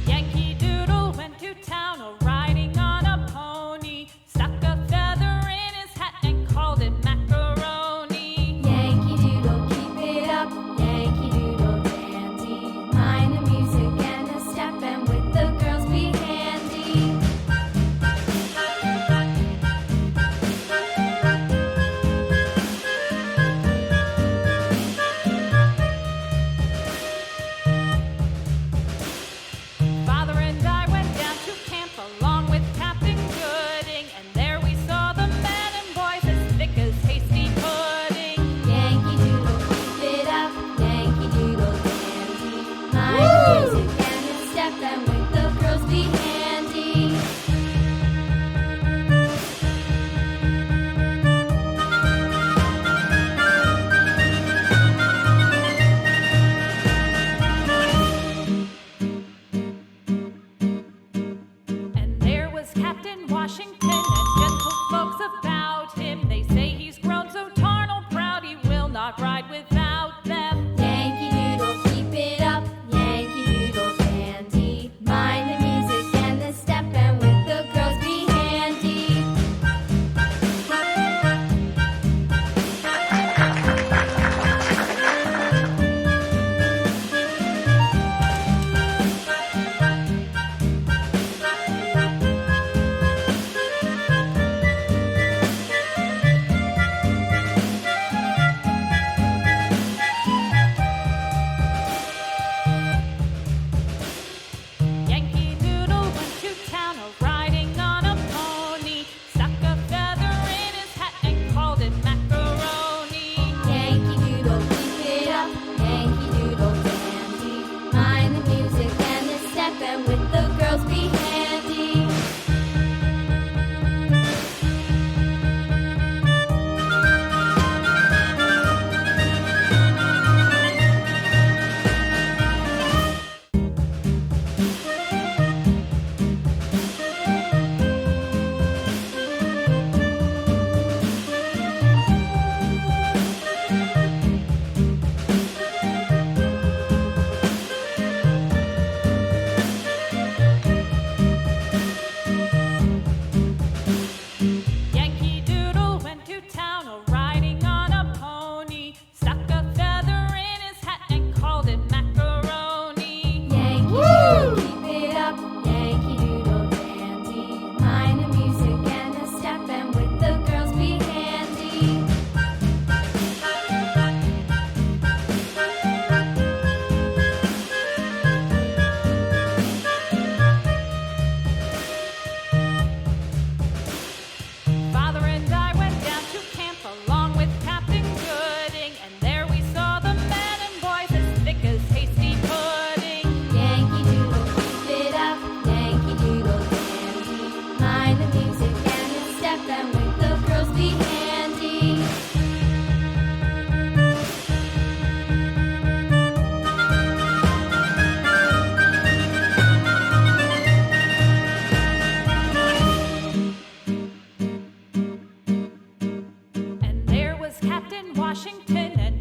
Yankee Doodle went to town riding on a pony, stuck a feather in his hat and called it macaroni. Yankee Doodle, keep it up, Yankee Doodle dandy. Mind the music and the step, and with the girls be handy. Father and I went down to camp along with Captain Gooding, and there we saw the men and boys as thick as hasty pudding. Yankee Doodle, keep it up, Yankee Doodle dandy. Mind the music and the step, and with the girls be handy. And there was Captain Washington and gentle folks about him. They say he's grown so tarnal proud he will not ride without them. Yankee Doodle, keep it up, Yankee Doodle dandy. Mind the music and the step, and with the girls be handy. Yankee Doodle went to town riding on a pony, stuck a feather in his hat and called it macaroni. Yankee Doodle, keep it up, Yankee Doodle dandy. Mind the music and the step, and with the girls be handy. Yankee Doodle went to town riding on a pony, stuck a feather in his hat and called it macaroni. Yankee Doodle, keep it up, Yankee Doodle dandy. Mind the music and the step, and with the girls be handy. Father and I went down to camp along with Captain Gooding, and there we saw the men and boys as thick as hasty pudding. Yankee Doodle, keep it up, Yankee Doodle dandy. Mind the music and the step, and with the girls be handy. And there was Captain Washington and